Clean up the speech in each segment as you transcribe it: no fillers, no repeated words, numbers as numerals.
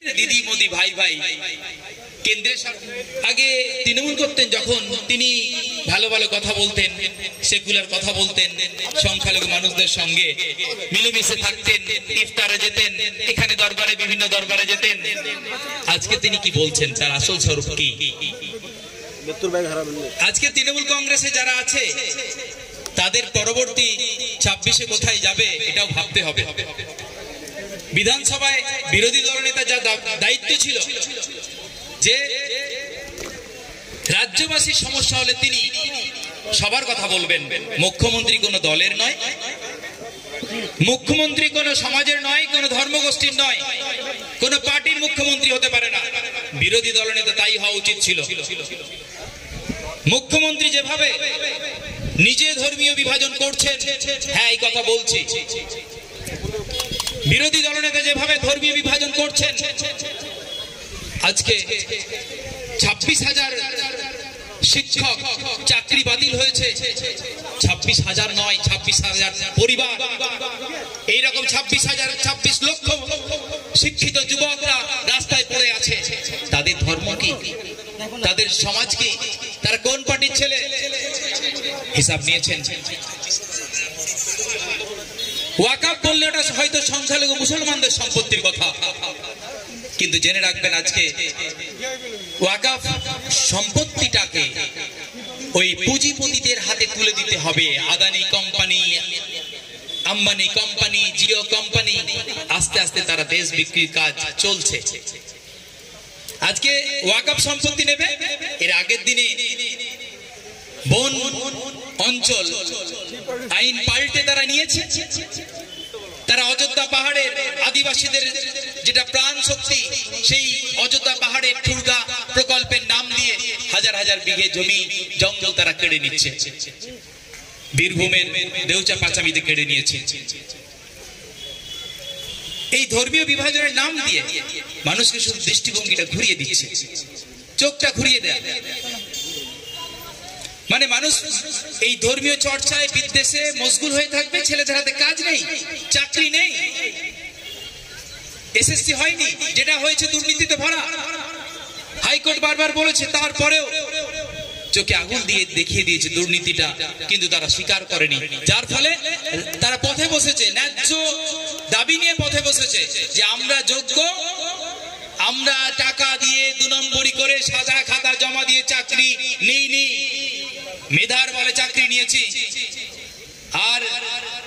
দিদি মোদি ভাই ভাই কেন্দ্রের আগে তৃণমূল করতেন, যখন তিনি ভালো ভালো কথা বলতেন, সেকুলার কথা বলতেন, সংখ্যালঘু মানুষদের সঙ্গে মিলেমিশে থাকতেন, ইফতারে যেতেন, এখানে দরবারে বিভিন্ন দরবারে যেতেন। আজকে তিনি কি বলছেন, তার আসল স্বরূপ কি? আজকে তৃণমূল কংগ্রেসে যারা আছে তাদের পরবর্তী 26-এ কোথায় যাবে এটাও ভাবতে হবে। বিধানসভায় বিরোধী দলনেতা যা দায়িত্ব ছিল যে রাজ্যবাসীর সমস্যা হলে তিনি সবার কথা বলবেন। মুখ্যমন্ত্রী কোনো দলের নয়, মুখ্যমন্ত্রী কোনো সমাজের নয়, কোনো ধর্মগোষ্ঠীর নয়, কোনো পার্টির মুখ্যমন্ত্রী হতে পারে না। বিরোধী দলনেতা তাই হওয়া উচিত ছিল। মুখ্যমন্ত্রী যেভাবে নিজে ধর্মীয় বিভাজন করছেন, হ্যাঁ এই কথা বলছি, বিরোধী দলনেতা যেভাবে ধর্মীয় বিভাজন করছেন, আজকে 26,000 শিক্ষক চাকরি বাতিল হয়েছে। 26,000 নয়, 26,000 পরিবার, এইরকম 26 লক্ষ শিক্ষিত যুবকরা রাস্তায় পড়ে আছে। তাদের ধর্ম কি, তাদের সমাজ কি, তারা কোন পার্টির ছেলে? হিসাব নিয়েছেন? ওয়াকাফ বললে ওটা হয়তো সংখ্যালঘু মুসলমানদের সম্পত্তির কথা, কিন্তু জেনে রাখবেন আজকে ওয়াকাফ সম্পত্তিটাকে ওই পুঁজিপতিদের হাতে তুলে দিতে হবে। Adani company, Ambani company, Jio company, আস্তে আস্তে তারা দেশ বিক্রির কাজ চলছে। আজকে ওয়াকাফ সম্পত্তি নেবে, এর আগের দিনে বন অঞ্চল আইন পাল্টে তারা নিয়েছে। তারা অযোধ্যা পাহাড়ের আদিবাসীদের যেটা প্রাণ শক্তি, সেই অযোধ্যা পাহাড়ের ঠুরগা প্রকল্পের নাম দিয়ে হাজার হাজার বিঘে জমি জঙ্গল তারা কেড়ে নিচ্ছে। বীরভূমের দেউচা পাঁচামিতে কেড়ে নিয়েছে। এই ধর্মীয় বিভাজনের নাম দিয়ে মানুষকে শুধু দৃষ্টিভঙ্গিটা ঘুরিয়ে দিচ্ছে, চোখটা ঘুরিয়ে দেয়। মানে মানুষ এই ধর্মীয় চর্চায় বিদ্বেষে মশগুল হয়ে থাকবে। ছেলেদের হাতে কাজ নেই, চাকরি নেই, এসএসসি হয়নি, যেটা হয়েছে দুর্নীতিতে ভরা। হাইকোর্ট বারবার বলেছে, তারপরেও চোখে আগুন দিয়ে দেখিয়ে দিয়েছে দুর্নীতিটা, কিন্তু তারা স্বীকার করেনি। যার ফলে তারা পথে বসেছে, ন্যায্য দাবি নিয়ে পথে বসেছে যে আমরা যোগ্য, আমরা টাকা দিয়ে 2 নম্বরি করে সাদা খাতা জমা দিয়ে চাকরি নিইনি, মেধার বলে চাকরি নিয়েছি। আর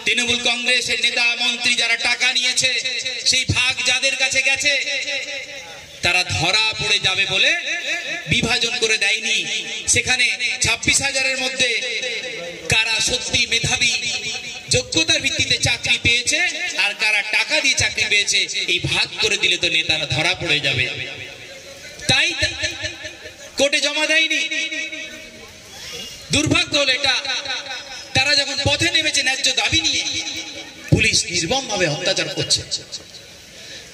তৃণমূল কংগ্রেসের নেতা মন্ত্রী যারা টাকা নিয়েছে, সেই ভাগ যাদের কাছে গেছে, তারা ধরা পড়ে যাবে বলে বিভাজন করে দেয়নি। সেখানে 26,000-এর মধ্যে কারা সত্যি মেধাবী, যোগ্যতার ভিত্তিতে চাকরি পেয়েছে, আর কারা টাকা দিয়ে চাকরি পেয়েছে, এই ভাগ করে দিলে তো নেতারা ধরা পড়ে যাবে। তাই কোর্টে জমা দেয়নি। দুর্ভাগ্য হলো এটা, তারা যখন পথে নেমেছে ন্যায্য দাবি নিয়ে, পুলিশ নির্মম ভাবে অত্যাচার করছে,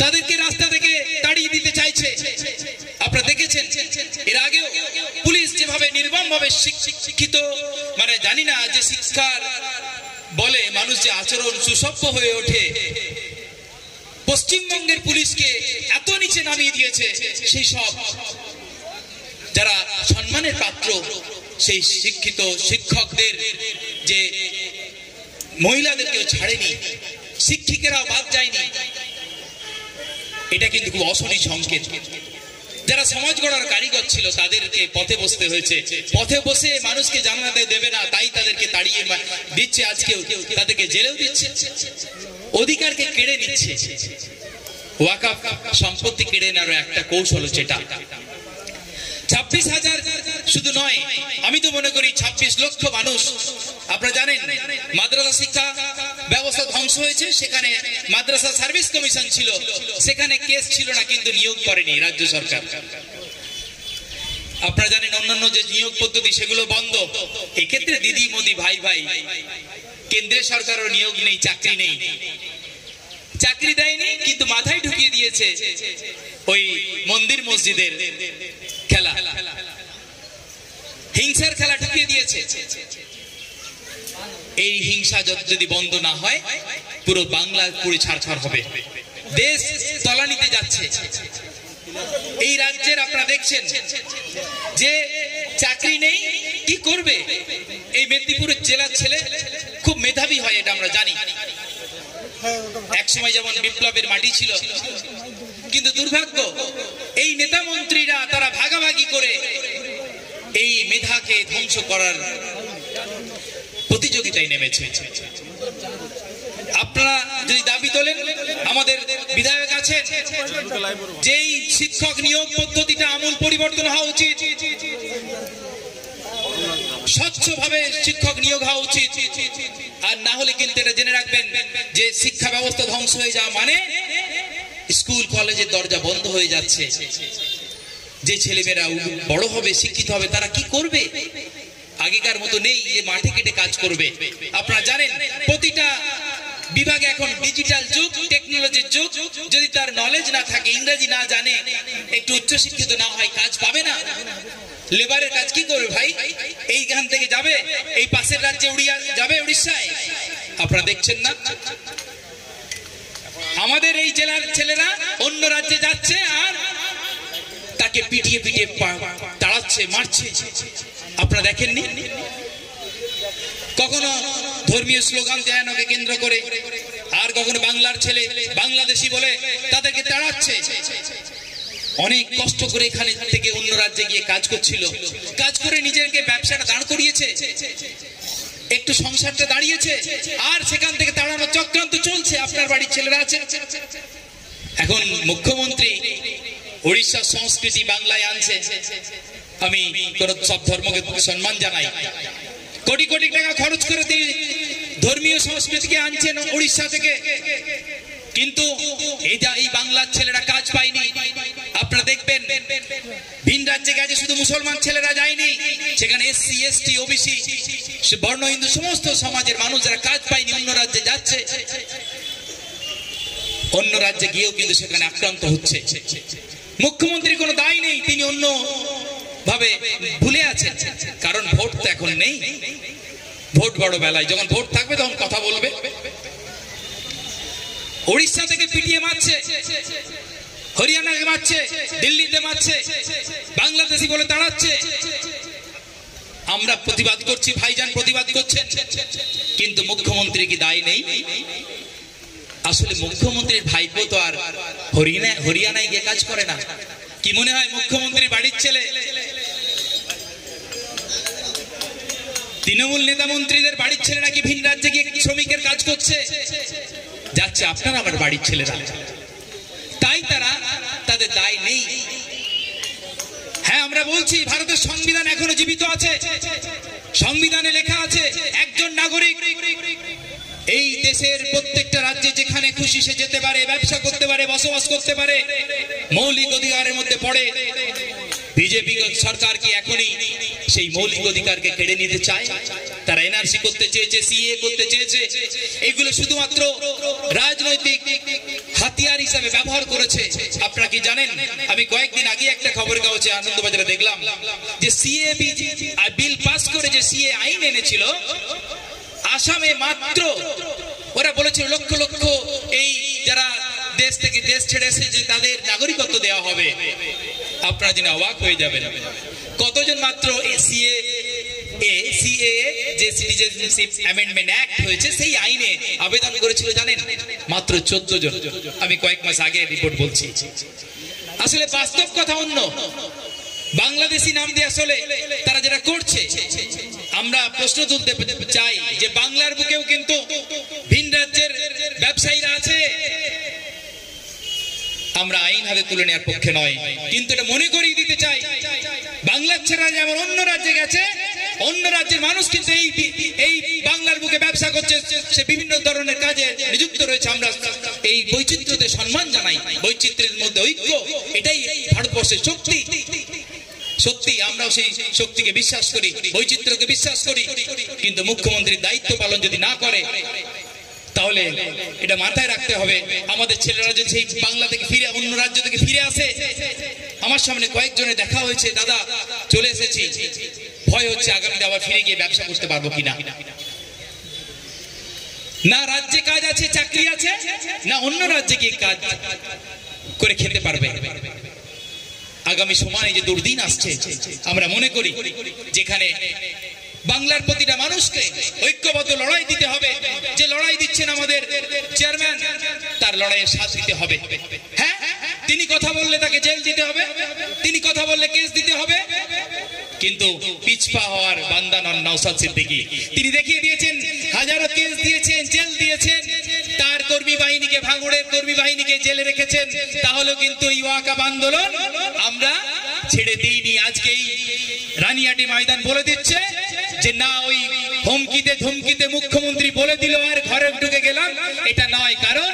তাদেরকে রাস্তা থেকে তাড়িয়ে দিতে চাইছে। আপনারা দেখেছেন এর আগেও পুলিশ যেভাবে নির্মম ভাবে শিক্ষিত, মানে জানি না যে শিক্ষার বলে মানুষ যে আচরণ সুসভ্য হয়ে ওঠে, পশ্চিমবঙ্গের পুলিশকে এত নিচে নামিয়ে দিয়েছে। সেই সব যারা সম্মানের পাত্র, সেই শিক্ষিত শিক্ষকদের যে মহিলাদেরকেও ছাড়েনি, শিক্ষিকেরাও বাদ যায়নি। এটা কিন্তু খুব অশনি সংকেত। যারা সমাজ গড়ার কারিগর ছিল তাদেরকে পথে বসতে হয়েছে। পথে বসে মানুষকে জানাতে দেবে না, তাই তাদেরকে তাড়িয়ে দিচ্ছে, আজকেও তাদেরকে জেলেও দিচ্ছে, অধিকারকে কেড়ে নিচ্ছে। ওয়াকাফ সম্পত্তি কেড়ে নেওয়ার একটা কৌশল হচ্ছে এটা। 26,000 শুধু নয়, আমি তো মনে করি 26 লক্ষ মানুষ। আপনারা জানেন মাদ্রাসা শিক্ষা ব্যবস্থা ধ্বংস হয়েছে, সেখানে মাদ্রাসা সার্ভিস কমিশন ছিল, সেখানে কেস ছিল না, কিন্তু নিয়োগ করেনি রাজ্য সরকার। আপনারা জানেন অন্যান্য যে নিয়োগ পদ্ধতি সেগুলো বন্ধ। এক্ষেত্রে দিদি মোদি ভাই ভাই কেন্দ্রের সরকারও নিয়োগ নেই, চাকরি নেই, চাকরি দেয়নি, কিন্তু মাথায় ঢুকিয়ে দিয়েছে ওই মন্দির মসজিদের খেলা, হিংসার খেলা ঢুকিয়ে দিয়েছে। এই হিংসা যদি বন্ধ না হয়, পুরো বাংলা পুরো ছাড়ছাড় হবে। দেশ তলানিতে যাচ্ছে। এই রাজ্যের আপনারা দেখছেন যে চাকরি নেই, কি করবে? এই মেদিনীপুরের জেলার ছেলে খুব মেধাবী হয়, এটা আমরা জানি। এক সময় যেমন বিপ্লবের মাটি ছিল, কিন্তু দুর্ভাগ্য এই নেতা মন্ত্রীরা তারা ভাগাভাগি করে এই মেধাকে ধ্বংস করার প্রতিযোগিতায় নেমেছে। আপনারা যদি দাবি তোলেন, আমাদের বিধায়ক আছেন, যেই শিক্ষক নিয়োগ পদ্ধতিটা আমূল পরিবর্তন হওয়া উচিত, স্বচ্ছভাবে শিক্ষক নিয়োগ হওয়া উচিত। আর না হলে কিন্তু এটা জেনে রাখবেন যে শিক্ষা ব্যবস্থা ধ্বংস হয়ে যাওয়া মানে স্কুল কলেজের দরজা বন্ধ হয়ে যাচ্ছে। যে ছেলেমেয়েরা বড় হবে, শিক্ষিত হবে, তারা কি করবে? আগেকার মতো নেই যে মাঠে কেটে কাজ করবে। আপনারা জানেন প্রতিটা বিভাগে এখন ডিজিটাল যুগ, টেকনোলজির যুগ। যদি তার নলেজ না থাকে, ইংরেজি না জানে, একটু উচ্চশিক্ষিত না হয়, কাজ পাবে না। লেবারের কাজ কি করবে ভাই? এইখান থেকে যাবে, এই পাশের রাজ্যে যাবে, উড়িষ্যায়। আপনারা দেখছেন না, আমাদের এই জেলার ছেলেরা অন্য রাজ্যে যাচ্ছে আর তাকে পিটিয়ে পিটিয়ে তাড়াচ্ছে, মারছে। আপনারা দেখেননি? কখনো ধর্মীয় স্লোগান দেয়ানোকে কেন্দ্র করে, আর কখনো বাংলার ছেলে বাংলাদেশি বলে তাদেরকে তাড়াচ্ছে। অনেক কষ্ট করে এখানে থেকে অন্য রাজ্যে গিয়ে কাজ করছিল, কাজ করে নিজেকে ব্যবসাটা দাঁড় করিয়েছে, একটু সংসারটা দাঁড়িয়েছে, আর সেখান থেকে তাড়ানোর চক্রান্ত চলছে। আপনার বাড়ির ছেলেরা আছে। এখন মুখ্যমন্ত্রী উড়িষ্যার সংস্কৃতি বাংলায় আনছে। আমি সব ধর্মকে সম্মান জানাই। কোটি কোটি টাকা খরচ করে তিনি ধর্মীয় সংস্কৃতিকে আনছেন উড়িষ্যা থেকে, কিন্তু এই বাংলার ছেলেরা কাজ পায়নি। আপনারা দেখবেন ভিন রাজ্যে গেছে, শুধু মুসলমান ছেলেরা যায়নি, সেখানে এসসি, এসটি, ওবিসি, বর্ণ হিন্দু সমস্ত সমাজের মানুষ যারা কাজ পায়নি অন্য রাজ্যে যাচ্ছে। অন্য রাজ্যে গিয়েও কিন্তু সেখানে আক্রান্ত হচ্ছে। মুখ্যমন্ত্রীর কোনো দায় নেই, তিনি অন্য ভাবে ভুলে আছেন। কারণ ভোট তো এখন নেই, ভোট বড় বেলায়, যখন ভোট থাকবে তখন কথা বলবে। উড়িষ্যা থেকে পিটিয়ে মারছে, হরিয়ানাকে মারছে, দিল্লিতে মারছে, বাংলাদেশি বলে তাড়াচ্ছে। আমরা প্রতিবাদ করছি, ভাইজান প্রতিবাদ করছেন, কিন্তু মুখ্যমন্ত্রী কি দায় নেই? আসলে মুখ্যমন্ত্রীর ভাইপো তো আর হরিয়ানায় গিয়ে কাজ করে না। কি মনে হয় মুখ্যমন্ত্রীর বাড়ির ছেলে তৃণমূল নেতা মন্ত্রীদের বাড়ির ছেলেরা কি ভিন রাজ্যে গিয়ে শ্রমিকের কাজ করছে? যাচ্ছে আপনারা আমার বাড়ির ছেলেরা, তাই তাদের দায় নেই। হ্যাঁ, আমরা বলছি ভারতের সংবিধান এখনো জীবিত আছে। সংবিধানে লেখা আছে একজন নাগরিক এই দেশের প্রত্যেকটা রাজ্যে যেখানে খুশি সে যেতে পারে, ব্যবসা করতে পারে, বসবাস করতে পারে, মৌলিক অধিকারের মধ্যে পড়ে। বিজেপি সরকার কি এখনই সেই মৌলিক অধিকারকে কেড়ে নিতে চায়? তারা এনআরসি করতে চেয়েছে, সিএ করতে চেয়েছে, এগুলো শুধুমাত্র রাজনৈতিক হাতিয়ার হিসাবে ব্যবহার করেছে। আপনারা কি জানেন, আমি কয়েকদিন আগে একটা খবর কাগজে আনন্দবাজারে দেখলাম যে সিএ বিল পাস করে যে সিএ আইন এনেছিল, আসামে মাত্র ওরা বলেছিল লক্ষ লক্ষ এই যারা দেশ থেকে দেশ ছেড়ে এসেছে তাদের নাগরিকত্ব দেওয়া হবে। আপনারা জেনে অবাক হয়ে যাবেন কতজন মাত্র যে সিটিজেনশিপ অ্যামেন্ডমেন্ট অ্যাক্ট হয়েছে সেই আইনে আবেদন করেছিল জানেন? মাত্র 14 জন। আমি কয়েক মাস আগে রিপোর্ট বলছি। আসলে বাস্তব কথা অন্য। বাংলাদেশি নাম দিয়ে আসলে তারা যেটা করছে, আমরা প্রশ্ন তুলতে চাই যে বাংলার বুকেও কিন্তু ভিন রাজ্যের ব্যবসায়ীরা আছে। আমরা আইন হাতে তুলে নেওয়ার পক্ষে নয়, কিন্তু এটা মনে করিয়ে দিতে চাই বাংলার ছেলেরা যেমন অন্য রাজ্যে গেছে, অন্য রাজ্যের মানুষ কিন্তু এই বাংলার বুকে ব্যবসা করছে, সে বিভিন্ন ধরনের কাজে নিযুক্ত রয়েছে। আমরা এই বৈচিত্র্যতে সম্মান জানাই, বৈচিত্র্যের মধ্যে ঐক্য, এটাই ভারতবর্ষের শক্তি। সত্যি আমরাও সেই শক্তিকে বিশ্বাস করি, বৈচিত্র্যকে বিশ্বাস করি, কিন্তু মুখ্যমন্ত্রীর দায়িত্ব পালন যদি না করে তাহলে এটা মাথায় রাখতে হবে। আমাদের ছেলেরা যদি সেই বাংলা থেকে ফিরে অন্য রাজ্য থেকে ফিরে আসে, আমার সামনে কয়েকজনের দেখা হয়েছে, দাদা চলে এসেছি, ভয় হচ্ছে আগামীতে আবার ফিরে গিয়ে ব্যবসা করতে পারবো কিনা। না রাজ্যে কাজ আছে, চাকরি আছে, না অন্য রাজ্যে গিয়ে কাজ করে খেতে পারবে। আগামী সময়ে যে দুর্দিন আসছে, আমরা মনে করি যেখানে বাংলার প্রতিটা মানুষকে ঐক্যবদ্ধ লড়াই দিতে হবে। যে লড়াই দিচ্ছেন আমাদের চেয়ারম্যান, তার লড়াইয়ের সাথ দিতে হবে। হ্যাঁ, তিনি কথা বললে তাকে জেল দিতে হবে, তিনি কথা বললে কেস দিতে হবে, কিন্তু পিছপা হওয়ার বান্দা নন নওশাদ সিদ্দিকী। তিনি দেখিয়ে দিয়েছেন, হাজারো কেস দিয়েছেন, জেল দিয়েছেন, তার কর্মী বাহিনীকে, ভাঙড়ের কর্মী বাহিনীকে জেলে রেখেছেন। তাহলে কিন্তু এই ওয়াকাব আন্দোলন আমরা ছেড়ে দিইনি। আজকেই রানিয়াটি ময়দান বলে দিচ্ছে যে না, ওই হুমকিতে ধমকিতে মুখ্যমন্ত্রী বলে দিল আর ঘরে ঢুকে গেলাম, এটা নয়। কারণ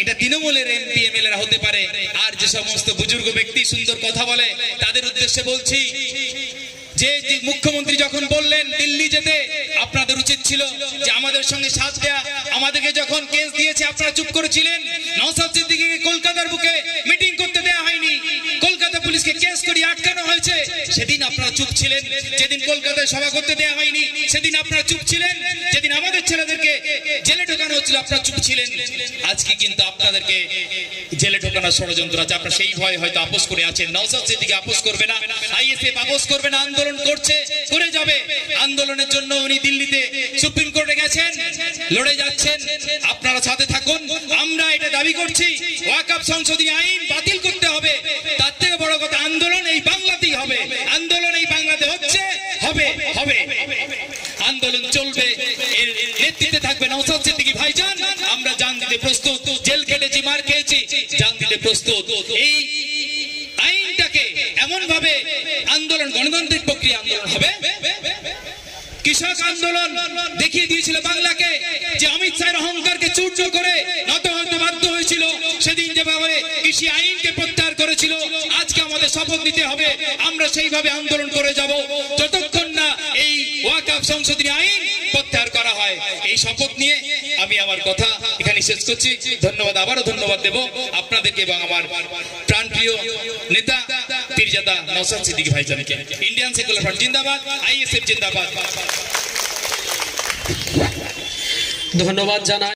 এটা তৃণমূলের এমপি এমএলএরা হতে পারে। আর যে সমস্ত বুজুর্গ ব্যক্তি সুন্দর কথা বলে, তাদের উদ্দেশ্যে বলছি যে মুখ্যমন্ত্রী যখন বললেন দিল্লি যেতে, আপনাদের উচিত ছিল যে আমাদের সঙ্গে সাথ দেয়া। আমাদেরকে যখন কেস দিয়েছে আপনারা চুপ করেছিলেন। নওশাদ সিদ্দিকীকে কলকাতার বুকে মিটিং করতে দেওয়া হয়নি, কলকাতা পুলিশকে কেস করে আটকানো হয়েছে, সেদিন আপনারা চুপ ছিলেন। যেদিন কলকাতায় সভা করতে দেওয়া হয়নি, সেদিন আপনারা চুপ ছিলেন। যেদিন আমাদের ছেলেদেরকে জেলে ঢোকানো হচ্ছিল, আপনারা চুপ ছিলেন। আজকে কিন্তু আপনাদেরকে জেলে ঢোকানোর ষড়যন্ত্র আছে, আপনারা সেই ভয় হয়তো আপোষ করে আছেন। নওশাদ সিদ্দিকী আপোষ করবে না, আইএসএফ আপোষ করবে না, আন্দোলন করছে, করে যাবে। আন্দোলনের জন্য উনি দিল্লিতে সুপ্রিম কোর্টে গেছেন, লড়ে যাচ্ছেন। আপনারা সাথে থাকুন। আমরা এটা দাবি করছি, ওয়াকফ সংশোধনী আইন বাতিল করতে হবে। তার থেকে বড় কথা, আন্দোলন এই বাংলাতেই হবে। আন্দোলন এই বাংলাতে হচ্ছে, হবে হবে আন্দোলন চলবে। এর নেতৃত্বে থাকবে নওশাদ সিদ্দিকী ভাইজান। আমরা জান দিতে প্রস্তুত, জেল কেটেছি, মার খেয়েছি, জান দিতে প্রস্তুত। এই আইনটাকে এমন ভাবে আন্দোলন, গণতান্ত্রিক প্রক্রিয়া আন্দোলন হবে। কৃষক আন্দোলন দেখিয়ে দিয়েছিল বাংলাকে যে অমিত শাহের অহংকারকে চূর্ণ করে নত হতে বাধ্য হয়েছিল। সেদিন যেভাবে কৃষি আইনকে প্রত্যাহার করেছিল, আজকে আমাদের শপথ নিতে হবে, আমরা সেইভাবে আন্দোলন করে যাব যতক্ষণ না এই ওয়াকফ সংশোধনী আইন প্রত্যাহার করা হয়। এই শপথ নিয়ে আমি আমার কথা এখানে শেষ করছি। ধন্যবাদ, আবারও ধন্যবাদ দেব আপনাদেরকে এবং আমার প্রাণপ্রিয় নেতা পীরজাদা নওশাদ সিদ্দিকী ভাইজানকে। ইন্ডিয়ান সেকুলার ফ্রন্ট জিন্দাবাদ, আইএসএফ জিন্দাবাদ। ধন্যবাদ জানাই।